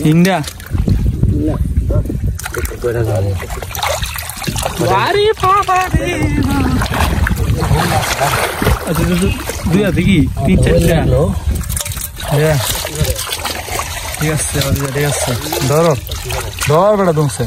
Indah. Wari papa deva. Aduh, dua lagi, tiga. Ya. Yes, yes. Doro beda dong se.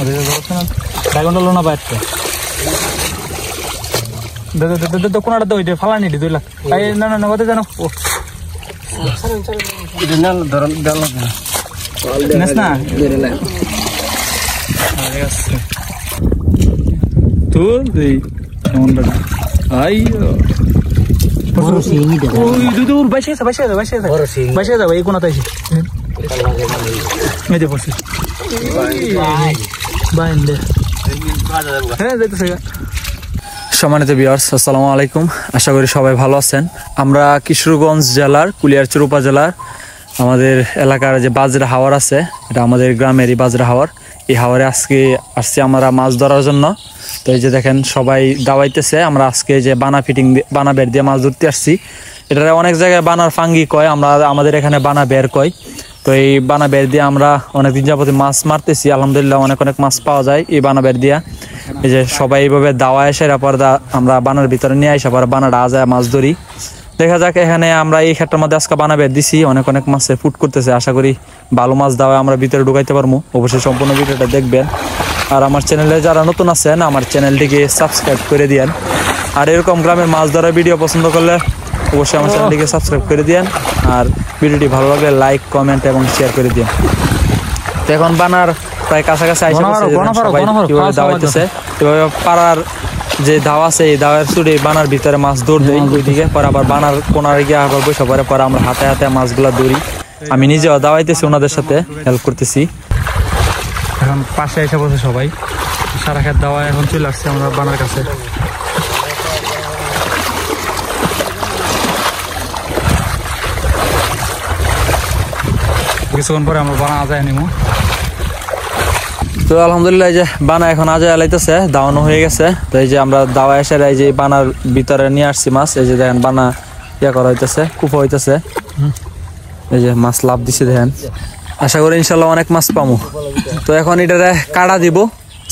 Ada doro kan? Bagon dulu na baat ke. Do kuna ada itu falani di dulu. Ayo, na kau tu jangan. Oh. Ini nal doro dalam. Nesna. Yes. Tuh di mana? Ayo. Oh, itu tuh baca dah. Baca dah, baik kuna tahu sih. Meja porsi. Baik deh. Itu saya. সম্মানিত viewers আসসালামু আলাইকুম, আশা করি সবাই ভালো আছেন। আমরা কিশোরগঞ্জ জেলার কুলিয়ারচর উপজেলার আমাদের এলাকার যে বাজরা হাওর আছে, এটা আমাদের গ্রামেরই বাজরা হাওর। এই হাওরে আজকে আসছি আমরা মাছ ধরার জন্য। তো এই যে দেখেন সবাই দাওয়াইতেছে। আমরা আজকে যে বানা বের দিয়ে মাছ ধরতে আসছি। এটা অনেক জায়গায় বানার ফাঙ্গি কয়, আমাদের এখানে বানা বের কয়। তো এই বানা বের দিয়ে আমরা অনেকদিন যাবত মাছ মারতেছি, আলহামদুলিল্লাহ অনেক মাছ পাওয়া যায় এই বানা বের দিয়া। এই যে সবাই এইভাবে দাওয়া এসে পর আমরা বানার ভিতরে নিয়ে আসা পর বানাটা আজায় মাছ ধরি। দেখা যাক, এখানে আমরা এই ক্ষেত্রের মধ্যে আজকে বানা বের দিছি, অনেক মাছে ফুট করতেছে। আশা করি ভালো মাছ দাওয়া আমরা ভিতরে ঢুকাইতে পারবো। অবশ্যই সম্পূর্ণ ভিডিওটা দেখবেন। আর আমার চ্যানেলে যারা নতুন আছেন আমার চ্যানেলটিকে সাবস্ক্রাইব করে দিয়েন। আর এরকম গ্রামের মাছ ধরার ভিডিও পছন্দ করলে অবশ্যই আমার চ্যানেলটিকে সাবস্ক্রাইব করে দিয়েন। আর ভিডিওটি ভালো লাগলে লাইক, কমেন্ট এবং শেয়ার করে দিন। তো এখন বানার প্রায় কাছাকাছি দাওয়াইতেছে। এভাবে পাড়ার যে দাওয়া আছে এই দাওয়ার চুড়ি বানার ভিতরে মাছ দৌড় দেয় ওইদিকে, পরে আবার বানার কোনারে গিয়ে আবার বসে পরে আমরা হাতে মাছগুলা ধরি। আমি নিজেও দাওয়াইতেছি, ওনাদের সাথে হেল্প করতেছি। এখন পাশে এসে বসে সবাই সারা খেত দাওয়া। এখন চলে আসছে আমরা বানার কাছে। কিছুক্ষণ পরে আমরা বানা আজায় নিব। তো আলহামদুলিল্লাহ এই যে বানা এখন আজায় আলাইতেছে, দাওয়ানো হয়ে গেছে। তো এই যে আমরা দাওয়া এসে এই যে বানার ভিতরে নিয়ে আসছি মাছ। এই যে দেখেন বানা করা হইতেছে, কুপা হইতেছে। এই যে মাছ লাভ দিছে দেখেন। আশা করি ইনশাল্লাহ অনেক মাছ পাবো। তো এখন এটারে কাটা দিব,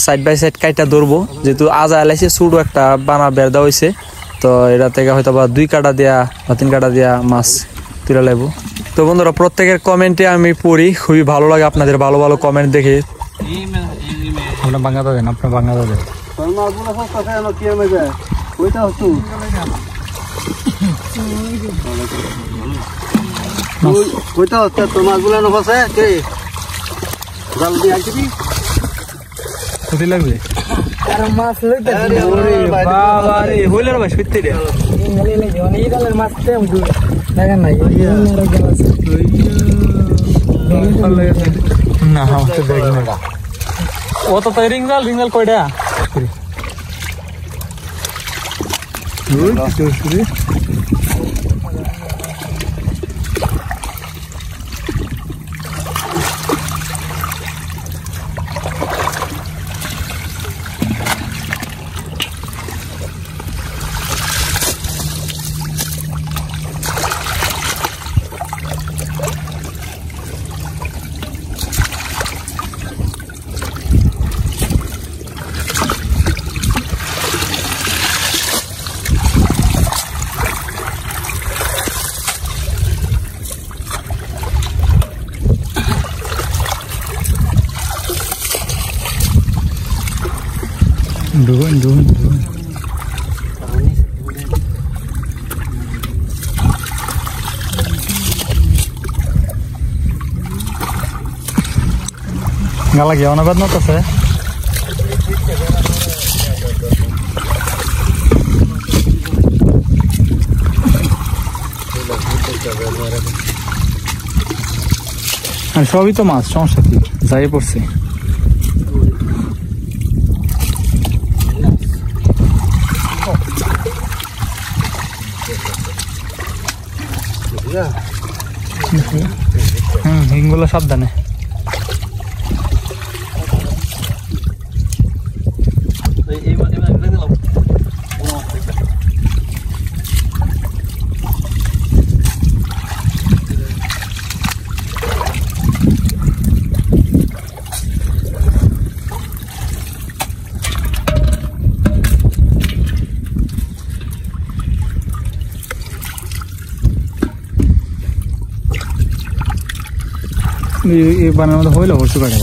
সাইড বাই সাইড কাইটা ধরবো। যেহেতু আজায় আলাইছে ছোটো একটা বানা বের দেওয়া হয়েছে, তো এটা থেকে হয়তো বা 2 কাটা দেয়া বা 3 কাটা দেয়া মাছ তুলে লাগবো। তো বন্ধুরা, প্রত্যেকের কমেন্টে আমি পড়ি, খুবই ভালো লাগে আপনাদের ভালো কমেন্ট দেখে। আপনার বাংলা দেন, আপনার বাংলা দেন। কোথায় লাগবে মাছ লইতে বাবা রে হইলে ভাই সত্যি রে মাছ দেখেন নাই না হচ্ছে দেখ না ও তো তাই রিঙ্গাল কয়টা Doon. Nggak lagi, ono banget notas ya. আর সবই তো মাছ, সমস্যা কি যাই পড়ছে। হিংগুলো সাবধানে। এই বানের মধ্যে হইলো হরসু কাটে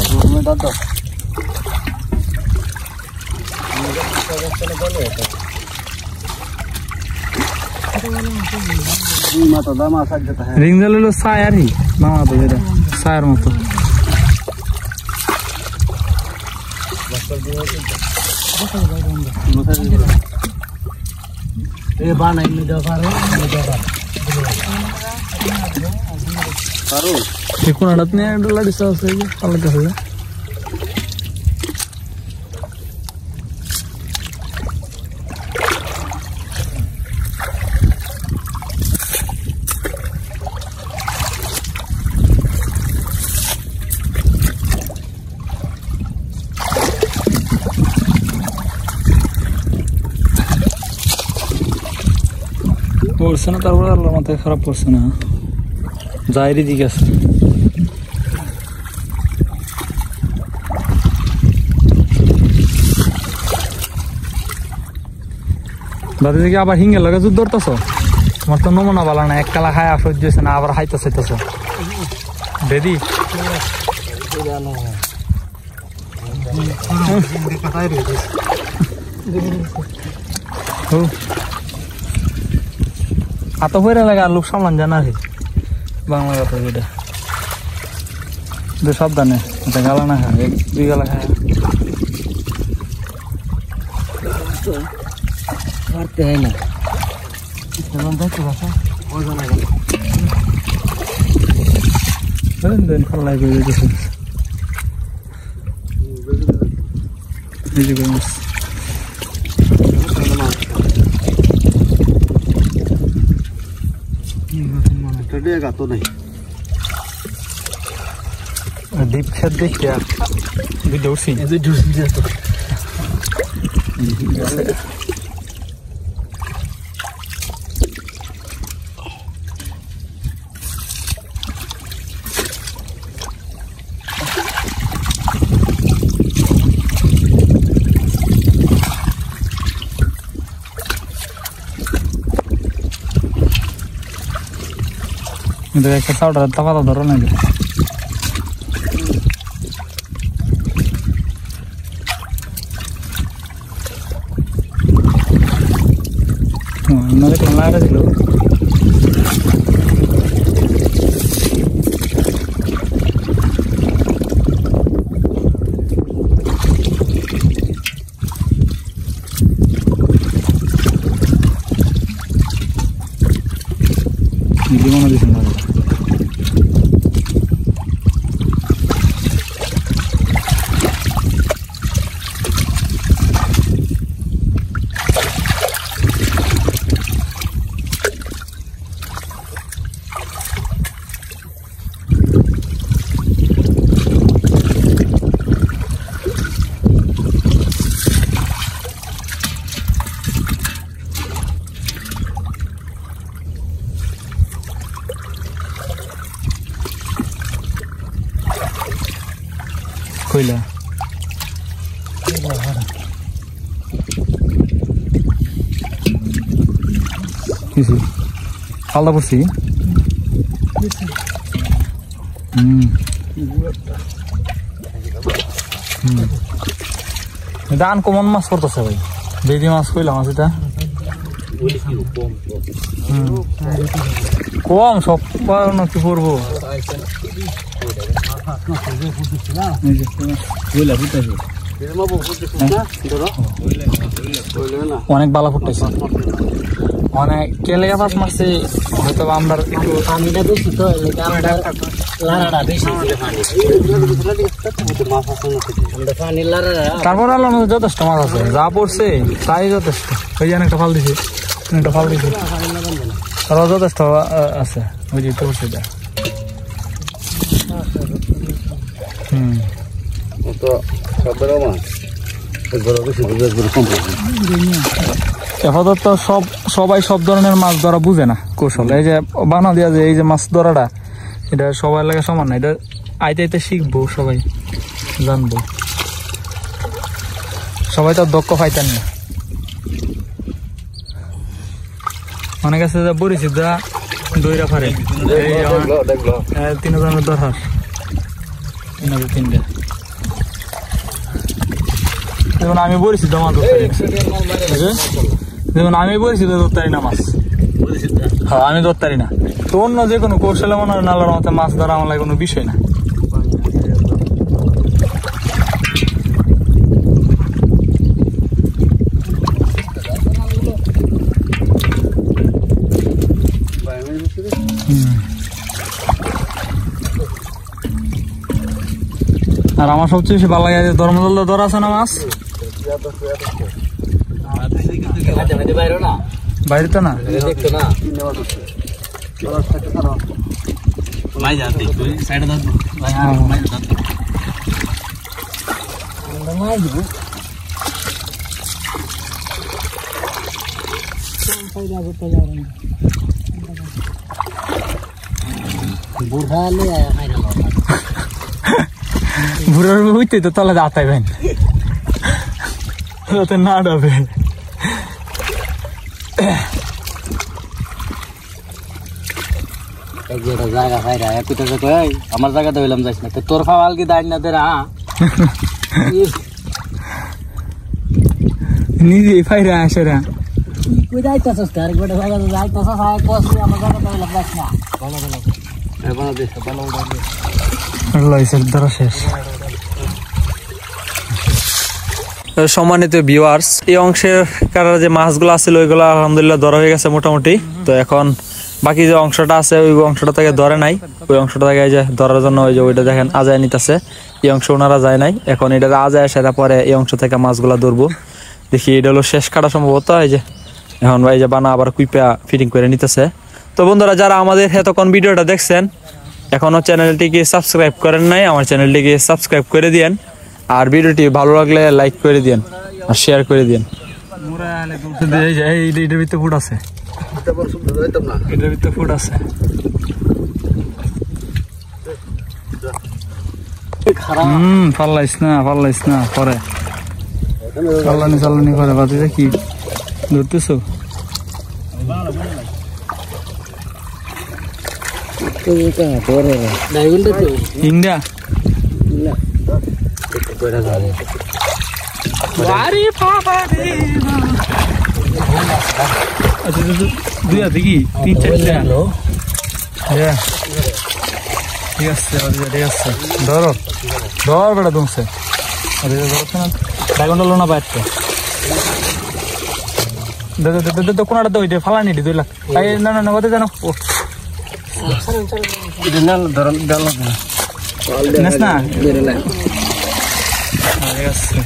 রিং জাল হলো সায়ারই মামা তো যেটা সায়ার মতো কোনাটাত নিয়ে ডোলা দিছে আছে ভালো কাছে পড়ছে না তারপরে আল্লাহর মাথায় খারাপ পড়ছে না যাইরি দিকে আছে দাদি দিকে আবার হিঙ্গে লাগে যুদ্ধ ধরতেছ তোমার তো নমুনা বলা না এক কালা খায় সহ্য হয়েছে না আবার হাইতে চাইতেছ বেদি হাত হয়ে লাগে আর লোক সামলান জানা রে বাংলা কথা যেটা সাবধানে এটা গালা না খায় এক দুই গালা খায় মারতে হয় না ফাল্লাই করে যেতেছে दीप खेत देख क्या डोसी इधर एक साउंड आता था धरो नहीं मेरे को लगा रहे लोग gimana di sana कोयला किसी आलदा पड़ছি এটা আনকমন মাছ পড়তেছে ভাই বেদি মাছ কইলা মাছ এটা কম সব নাকি পড়বো অনেক বালা ফুটতেছে অনেক কেলে মাছ মারছে হয়তো আমরা পানিটা বেশি তো তারপর আল্লাহ যথেষ্ট মাছ আছে যা পড়ছে তাই যথেষ্ট ওই জন্য একটা ফাল দিছে একটা ফাল দিছে তারপর যথেষ্ট আছে ওই যে পড়ছে যা আপাতত সবাই সব ধরনের মাছ ধরা বুঝে না কৌশল এই যে বানা দিয়া যে এই যে মাছ ধরাটা এটা সবার লাগে সমান না এটা আইতে আইতে শিখবো সবাই জানবো সবাই তো দক্ষ পাইতেন না অনেক আছে বড়ি সিদ্ধা দইরা ফারে 3 জনের দরকার তিনটে যেমন আমি বলেছি তো মাছ যেমন আমি বলেছি তো ধরতারি না মাছ। হ্যাঁ আমি ধরতারি না তো অন্য যে কোনো কৌশলে মনে হয় নালার মতো মাছ ধরা আমার লাগে কোনো বিষয় না। আর আমার সবচেয়ে বেশি ভালো লাগে ধর্মদল ধরা আছে না মাছ বাইরে তো না বুড়ার হইতে তো তলে দাঁতাইবেন না ডবে জায়গা খাইরা আমার জায়গাতে হইলাম যাইস না তোর ফাওয়াল কি দাঁড় না দেরা নিজে ফাইরা আসে রা কই যাইতাছস তার গোটা জায়গা যাইতাছস আয় কসি আমার জায়গাতে হইলাম যাইস না ভালো ভালো ভালো দেখ ভালো উড়াবে লাইসের দ্বারা শেষ। সম্মানিত ভিউয়ার্স এই অংশের কারণে যে মাছগুলো আছে ওইগুলো আলহামদুলিল্লাহ ধরা হয়ে গেছে মোটামুটি। তো এখন বাকি যে অংশটা আছে ওই অংশটা থেকে ধরে নাই, ওই অংশটা থেকে যে ধরার জন্য ওই যে ওইটা দেখেন আজায় নিতেছে, এই অংশ ওনারা যায় নাই। এখন এটা আজায় সেটা পরে এই অংশ থেকে মাছগুলা ধরবো। দেখি এটা হলো শেষ কাটা সম্ভবত। এই যে এখন ভাই যে বানা আবার কুইপা ফিটিং করে নিতেছে। তো বন্ধুরা যারা আমাদের এতক্ষণ ভিডিওটা দেখছেন এখনো চ্যানেলটিকে সাবস্ক্রাইব করেন নাই, আমার চ্যানেলটিকে সাবস্ক্রাইব করে দিয়েন। আর ভিডিওটি ভালো লাগলে লাইক করে দিয়েন আর শেয়ার করে দিয়েন। এটার ভিতরে ফুট আছে, এটার ভিতরে ফুট আছে। পাল্লাইস না পরে চালানি করে বাতিতে কি ধরতেছো? ইন্ডিয়া দুই হাতে কি 3-4টা? ঠিক আছে ঠিক আছে ধরো ধর বেটা তুমছে ধরছে না ড্রাগনটা লো না বাইরতে কোনটা তো ওইটা ফালানি 2 লাখ না না না কত জানো না ঠিক আছে।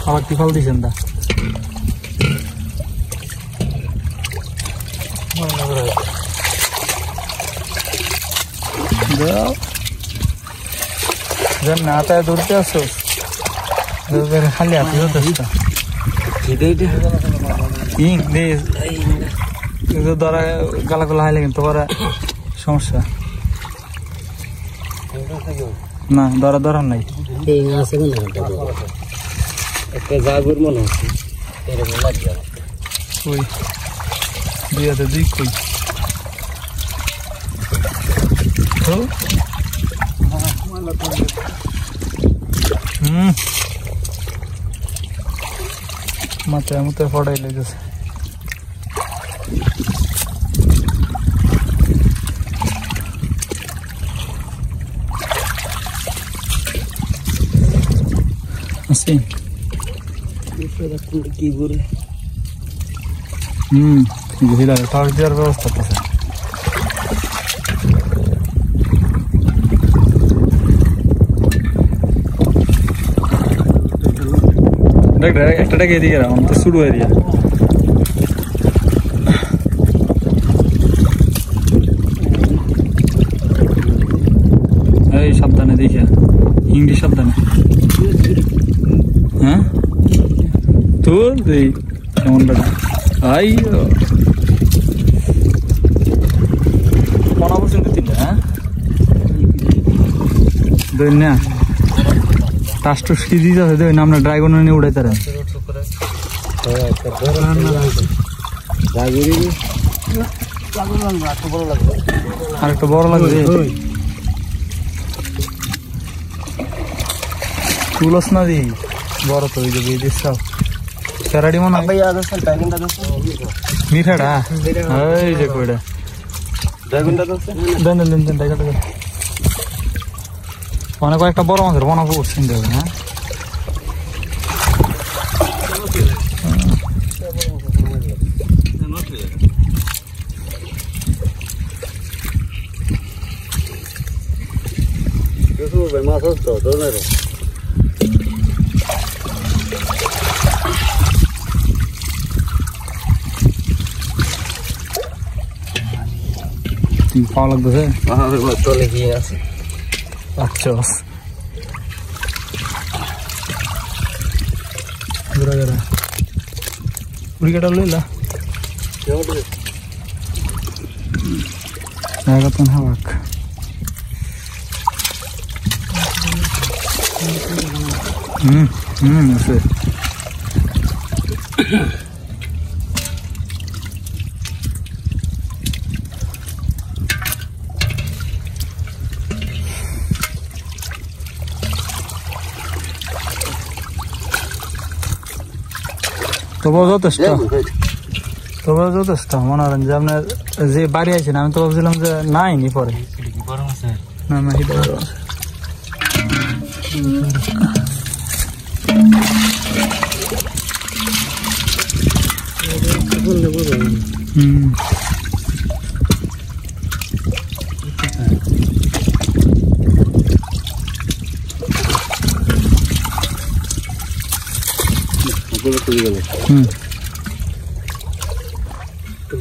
আবার কি ফল দিয়েছেন দা না তাই ধরতে আসো খালি হাতে ধরা গালা গোলা হাইলে কিন্তু সমস্যা না ধরা নাই মনে হচ্ছে দুই হাতে দুই কই মাথায় মুতে ফটাই লেগেছে। কি করে টর্চ দেওয়ার ব্যবস্থা আছে। একটা ডেকে এদিকে রাখুন তো শুরু হয়ে দিয়া এই সাবধানে দেখে ইংলিশ সাবধানে হ্যাঁ তোর দেই কেমন বেটা আই পনেরো বছর তিনটা হ্যাঁ না টাস্ট সিরিজ আছে আমরা ড্রাগন নিয়ে উড়াইতে আর একটু বড় লাগবে তুলস না দি বড় তো ওই যে বেঁধে সব সেরাডি মনে হয় মিঠাটা এই যে কইটা দেন দেন দেন টাকা টাকা অনেক কয়েকটা বড় মাছের বনা পড়ছেন যাবে হ্যাঁ পাওয়া লাগতেছে চলে গিয়ে আছে আচ্ছা জরা জরা উড়িকাটা লইলা জায়গাতন হাওয়াক আছে তবুও যথেষ্ট মনে করেন যে আপনার যে বাড়ি আছেন আমি তো ভাবছিলাম যে নাইনি পরে না না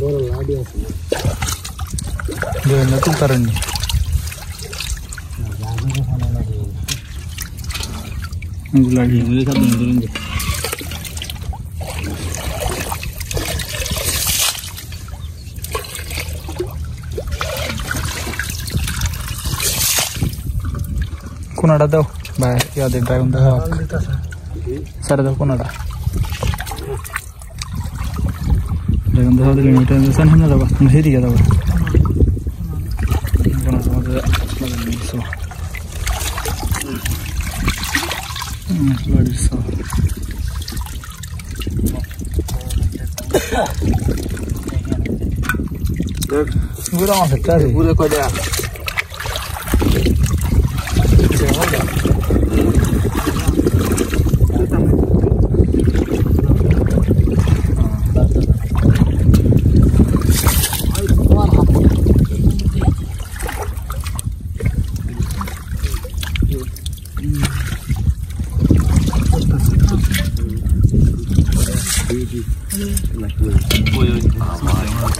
বড় লাডি আছে নতুন কারণে লাডি কোনাটা দাও ভাই ইয়াদের ড্রাগন দেখা সারা দাও কোনাটা ড্রাগন দেখা দিলে এটা সামনে যাবা তুমি সেদিকে যাবা Segura uma secada. Segura com a ideia.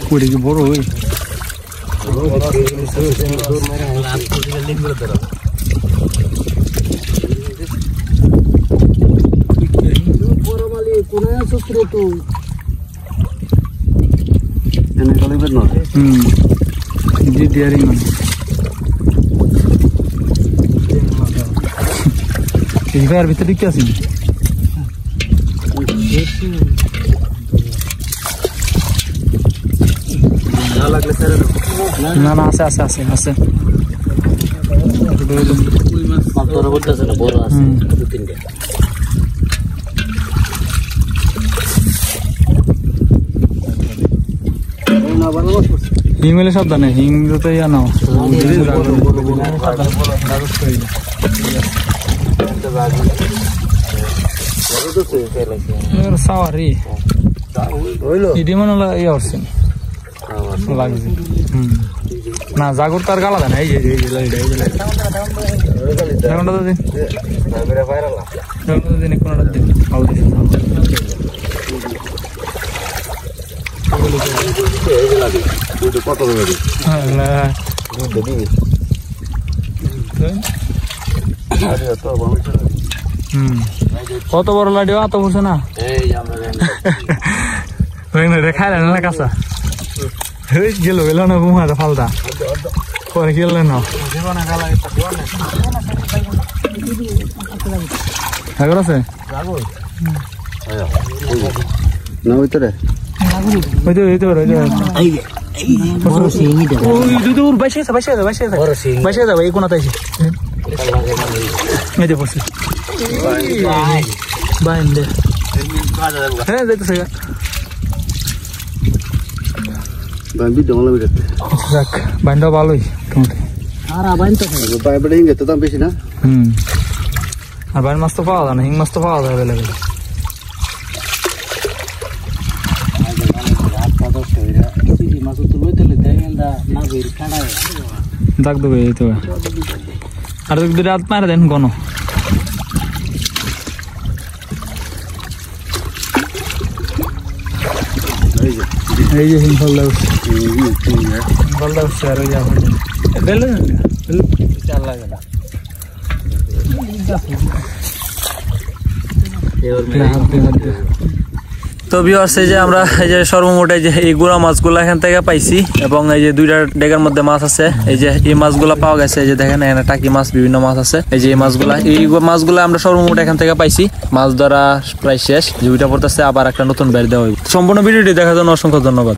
Kuda que boro hoje. Ver ভিতরে কি আছে না না আছে আছে আছে আছে মাত্র করতেছে না বড় আছে দু তিনটা না বড় মাছ হিং মেলে সাবধানে হিং তো ইয়া নাও সাওয়ারি ইডি মনে ইয়া করছেন লাগছে না জাগর তার গালা দেন এই যে কোনটা তো দিন কোনটা দিন কত কত বড় লাডি অত বসে না খাইলেন না কাঁচা গেল গেল না ঘুমাতে ফালতা পরে গেল না আছে না ভিতরে বড় সিংই দে দূর বাইশে যাবে এই কোনাতে আছে এই দে পড়ছে বাইন দে হ্যাঁ যাইতেছে বাম্বি দমলা বিরতে যাক বাইনটা ভালোই মোটামুটি আর আবাইন তো বাই বড় ইঙ্গে তো দাম বেশি না আর বাইন মাছ তো পাওয়া যায় না হিং মাছ তো পাওয়া যায় অ্যাভেলেবেল মাছ তো লইতে দেঙ্গা না বের কাটা দাগ দেবে এই তো আর দুটো রাত মারে দেন কোনো এই যে হিং ফল দাও স্যার ওই যাবে দেলে চাল লাগে না তো ভিউয়ার্স এই যে আমরা এই যে সর্বমোট এই যে এই গুড়া মাছগুলো এখান থেকে পাইছি এবং এই যে দুইটা ডেগার মধ্যে মাছ আছে এই যে এই মাছগুলো পাওয়া গেছে এই যে দেখেন এখানে টাকি মাছ বিভিন্ন মাছ আছে এই যে এই মাছগুলো আমরা সর্বমোট এখান থেকে পাইছি মাছ ধরা প্রায় শেষ দুইটা পড়তেছে আবার একটা নতুন বের দেওয়া হইব সম্পূর্ণ ভিডিওটি দেখার জন্য অসংখ্য ধন্যবাদ।